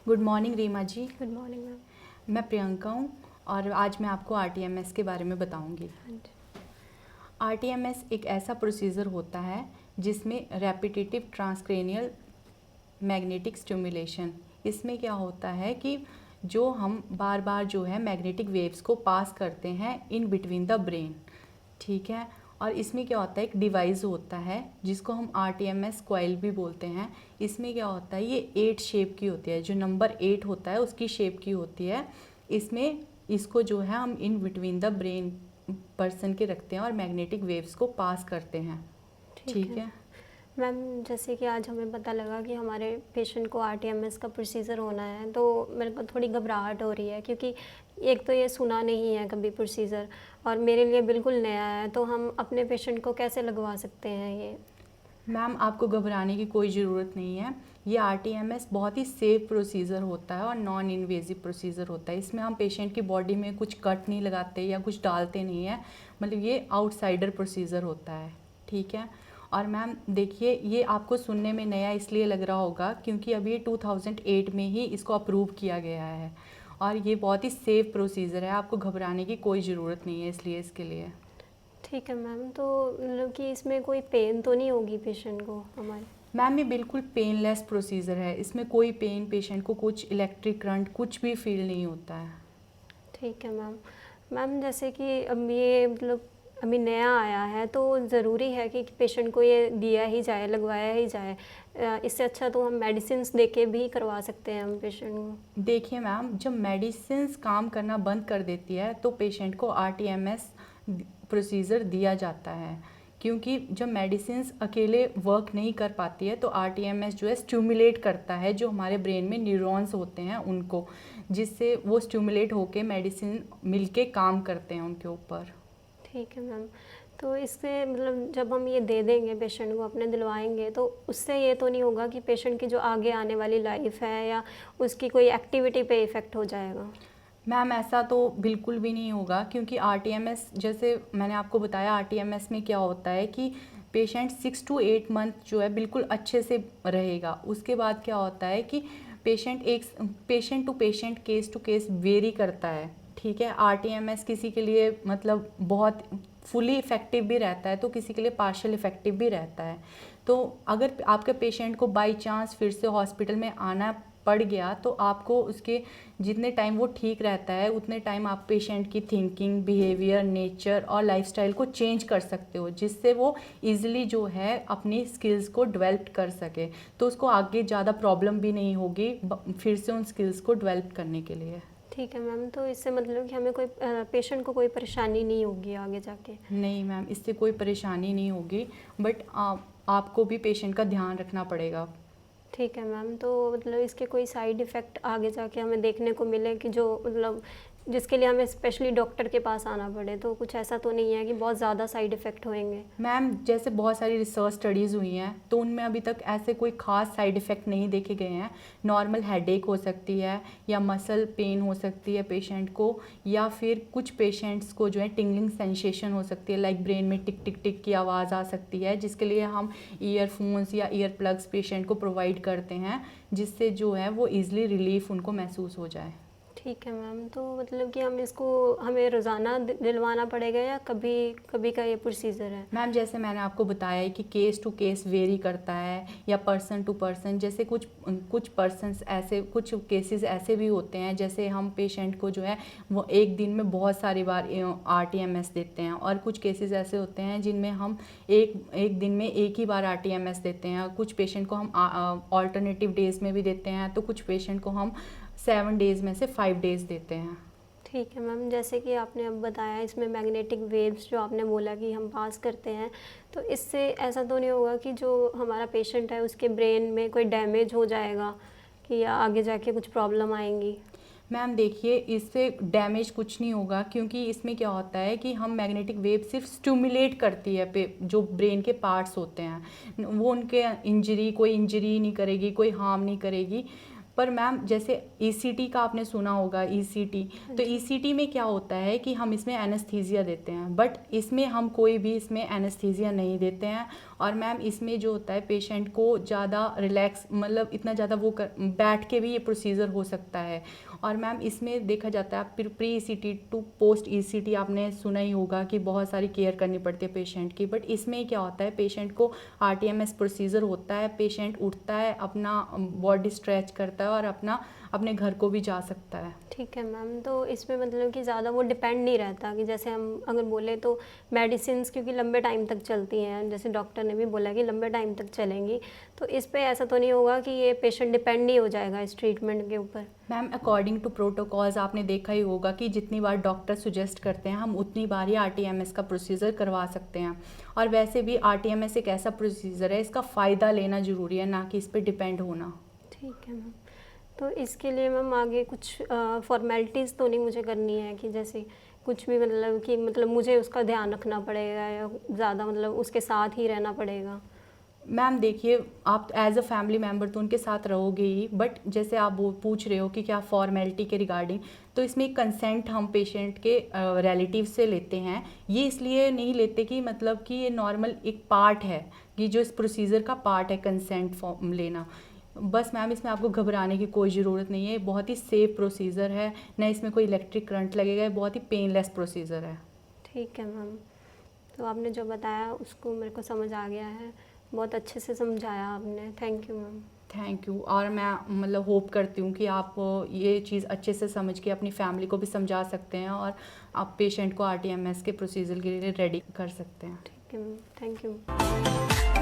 Good morning Reema ji. Good morning ma'am. मैं प्रियंका हूँ और आज मैं आपको आरटीएमएस के बारे में बताऊँगी। हाँ जी। आरटीएमएस एक ऐसा प्रोसीजर होता है जिसमें रेपिटेटिव ट्रांसक्रेनियल मैग्नेटिक स्टिमुलेशन, इसमें क्या होता है कि जो हम बार बार जो है मैग्नेटिक वेव्स को पास करते हैं इन बिटवीन द ब्रेन, ठीक है। और इसमें क्या होता है, एक डिवाइस होता है जिसको हम आरटीएमएस कॉइल भी बोलते हैं। इसमें क्या होता है, ये 8 शेप की होती है, जो नंबर 8 होता है उसकी शेप की होती है। इसमें इसको जो है हम in between the brain person के रखते हैं और मैग्नेटिक वेव्स को पास करते हैं, ठीक है। मैम, जैसे कि आज हमें पता लगा कि हमारे पेशेंट को आरटीएमएस का प्रोसीजर होना है, तो मेरे को थोड़ी घबराहट हो रही है क्योंकि एक तो ये सुना नहीं है कभी प्रोसीजर, और मेरे लिए बिल्कुल नया है। तो हम अपने पेशेंट को कैसे लगवा सकते हैं ये? मैम, आपको घबराने की कोई ज़रूरत नहीं है। ये आरटीएमएस बहुत ही सेफ प्रोसीजर होता है और नॉन इन्वेजिव प्रोसीजर होता है। इसमें हम पेशेंट की बॉडी में कुछ कट नहीं लगाते या कुछ डालते नहीं है, मतलब ये आउटसाइडर प्रोसीजर होता है, ठीक है। और मैम देखिए, ये आपको सुनने में नया इसलिए लग रहा होगा क्योंकि अभी 2008 में ही इसको अप्रूव किया गया है और ये बहुत ही सेफ प्रोसीजर है। आपको घबराने की कोई ज़रूरत नहीं है इसलिए इसके लिए। ठीक है मैम, तो मतलब कि इसमें कोई पेन तो नहीं होगी पेशेंट को हमारे? मैम, ये बिल्कुल पेनलेस प्रोसीजर है, इसमें कोई पेन, पेशेंट को कुछ इलेक्ट्रिक करंट कुछ भी फील नहीं होता है। ठीक है मैम। मैम, जैसे कि अब ये मतलब अभी नया आया है, तो ज़रूरी है कि पेशेंट को ये दिया ही जाए, लगवाया ही जाए? इससे अच्छा तो हम मेडिसिन्स दे के भी करवा सकते हैं हम पेशेंट को। देखिए मैम, जब मेडिसिन्स काम करना बंद कर देती है तो पेशेंट को आरटीएमएस प्रोसीजर दिया जाता है, क्योंकि जब मेडिसिन्स अकेले वर्क नहीं कर पाती है तो आरटीएमएस जो है स्टिमुलेट करता है जो हमारे ब्रेन में न्यूरॉन्स होते हैं उनको, जिससे वो स्टिमुलेट होके मेडिसिन मिलके काम करते हैं उनके ऊपर। ठीक है मैम। तो इससे मतलब जब हम ये दे देंगे पेशेंट को, अपने दिलवाएंगे, तो उससे ये तो नहीं होगा कि पेशेंट की जो आगे आने वाली लाइफ है या उसकी कोई एक्टिविटी पे इफ़ेक्ट हो जाएगा? मैम, ऐसा तो बिल्कुल भी नहीं होगा, क्योंकि आरटीएमएस, जैसे मैंने आपको बताया, आरटीएमएस में क्या होता है कि पेशेंट 6 to 8 मंथ जो है बिल्कुल अच्छे से रहेगा। उसके बाद क्या होता है कि patient to patient, case to case vary करता है, ठीक है। आरटीएमएस किसी के लिए मतलब बहुत फुली इफ़ेक्टिव भी रहता है तो किसी के लिए पार्शियल इफ़ेक्टिव भी रहता है। तो अगर आपके पेशेंट को बाई चांस फिर से हॉस्पिटल में आना पड़ गया तो आपको उसके जितने टाइम वो ठीक रहता है उतने टाइम आप पेशेंट की थिंकिंग, बिहेवियर, नेचर और लाइफस्टाइल को चेंज कर सकते हो, जिससे वो इजीली जो है अपनी स्किल्स को डेवलप कर सके, तो उसको आगे ज़्यादा प्रॉब्लम भी नहीं होगी फिर से उन स्किल्स को डेवलप करने के लिए। ठीक है मैम, तो इससे मतलब कि हमें कोई पेशेंट को कोई परेशानी नहीं होगी आगे जाके? नहीं मैम, इससे कोई परेशानी नहीं होगी, बट आपको भी पेशेंट का ध्यान रखना पड़ेगा। ठीक है मैम, तो मतलब इसके कोई साइड इफ़ेक्ट आगे जाके हमें देखने को मिले कि जो मतलब जिसके लिए हमें स्पेशली डॉक्टर के पास आना पड़े, तो कुछ ऐसा तो नहीं है कि बहुत ज़्यादा साइड इफ़ेक्ट होएंगे? मैम, जैसे बहुत सारी रिसर्च स्टडीज़ हुई हैं तो उनमें अभी तक ऐसे कोई ख़ास साइड इफ़ेक्ट नहीं देखे गए हैं। नॉर्मल हेडेक हो सकती है या मसल पेन हो सकती है पेशेंट को, या फिर कुछ पेशेंट्स को जो है टिंगलिंग सेंसेशन हो सकती है, लाइक ब्रेन में टिक टिक टिक की आवाज़ आ सकती है, जिसके लिए हम ईयरफोन्स या ईयर प्लग्स पेशेंट को प्रोवाइड करते हैं, जिससे जो है वो ईज़िली रिलीफ उनको महसूस हो जाए। ठीक है मैम, तो मतलब कि हमें रोज़ाना दिलवाना पड़ेगा या कभी कभी का ये प्रोसीजर है? मैम, जैसे मैंने आपको बताया है कि केस टू केस वेरी करता है या पर्सन टू पर्सन, जैसे कुछ पर्सन्स ऐसे, कुछ केसेस ऐसे भी होते हैं जैसे हम पेशेंट को जो है वो एक दिन में बहुत सारी बार आरटीएमएस देते हैं, और कुछ केसेस ऐसे होते हैं जिनमें हम एक दिन में एक ही बार आरटीएमएस देते हैं। कुछ पेशेंट को हम ऑल्टरनेटिव डेज में भी देते हैं, तो कुछ पेशेंट को हम 7 डेज़ में से 5 डेज़ देते हैं। ठीक है मैम, जैसे कि आपने अब बताया इसमें मैग्नेटिक वेव्स जो आपने बोला कि हम पास करते हैं, तो इससे ऐसा तो नहीं होगा कि जो हमारा पेशेंट है उसके ब्रेन में कोई डैमेज हो जाएगा कि या आगे जाके कुछ प्रॉब्लम आएंगी? मैम देखिए, इससे डैमेज कुछ नहीं होगा, क्योंकि इसमें क्या होता है कि हम मैग्नेटिक वेव सिर्फ स्टिमुलेट करती है जो ब्रेन के पार्ट्स होते हैं, वो उनके कोई इंजरी नहीं करेगी, कोई हार्म नहीं करेगी। पर मैम जैसे ईसीटी का आपने सुना होगा, ईसीटी, तो ईसीटी में क्या होता है कि हम इसमें एनेस्थीसिया देते हैं, बट इसमें हम कोई भी इसमें एनेस्थीसिया नहीं देते हैं। और मैम इसमें जो होता है पेशेंट को ज़्यादा रिलैक्स, मतलब इतना ज़्यादा बैठ के भी ये प्रोसीजर हो सकता है। और मैम इसमें देखा जाता है pre ECT to post ECT आपने सुना ही होगा कि बहुत सारी केयर करनी पड़ती है पेशेंट की, बट इसमें क्या होता है पेशेंट को आरटीएमएस प्रोसीजर होता है, पेशेंट उठता है, अपना बॉडी स्ट्रेच करता है और अपने घर को भी जा सकता है। ठीक है मैम, तो इसमें मतलब कि ज़्यादा वो डिपेंड नहीं रहता कि जैसे हम अगर बोले तो मेडिसिन्स क्योंकि लंबे टाइम तक चलती हैं, जैसे डॉक्टर ने भी बोला कि लंबे टाइम तक चलेंगी, तो इस पे ऐसा तो नहीं होगा कि ये पेशेंट डिपेंड नहीं हो जाएगा इस ट्रीटमेंट के ऊपर? मैम अकॉर्डिंग टू प्रोटोकॉल्स आपने देखा ही होगा कि जितनी बार डॉक्टर सुजेस्ट करते हैं हम उतनी बार ही आरटीएमएस का प्रोसीजर करवा सकते हैं। और वैसे भी आरटीएमएस एक ऐसा प्रोसीजर है, इसका फ़ायदा लेना ज़रूरी है, ना कि इस पर डिपेंड होना। ठीक है मैम, तो इसके लिए मैम आगे कुछ फॉर्मेलिटीज़ तो नहीं मुझे करनी है कि जैसे कुछ भी मतलब कि मतलब मुझे उसका ध्यान रखना पड़ेगा या ज़्यादा मतलब उसके साथ ही रहना पड़ेगा? मैम देखिए, आप एज अ फैमिली मेम्बर तो उनके साथ रहोगे ही, बट जैसे आप वो पूछ रहे हो कि क्या फॉर्मेलिटी के रिगार्डिंग, तो इसमें कंसेंट हम पेशेंट के रिलेटिव से लेते हैं। ये इसलिए नहीं लेते कि मतलब कि ये नॉर्मल एक पार्ट है, कि जो इस प्रोसीजर का पार्ट है कंसेंट फॉर्म लेना। बस मैम इसमें आपको घबराने की कोई ज़रूरत नहीं है, बहुत ही सेफ प्रोसीजर है, ना इसमें कोई इलेक्ट्रिक करंट लगेगा, ये बहुत ही पेनलेस प्रोसीजर है। ठीक है मैम, तो आपने जो बताया उसको मेरे को समझ आ गया है, बहुत अच्छे से समझाया आपने, thank you ma'am. Thank you. और मैं मतलब होप करती हूँ कि आप ये चीज़ अच्छे से समझ के अपनी फैमिली को भी समझा सकते हैं और आप पेशेंट को आरटीएमएस के प्रोसीजर के लिए रेडी कर सकते हैं। ठीक है मैम, थैंक यू।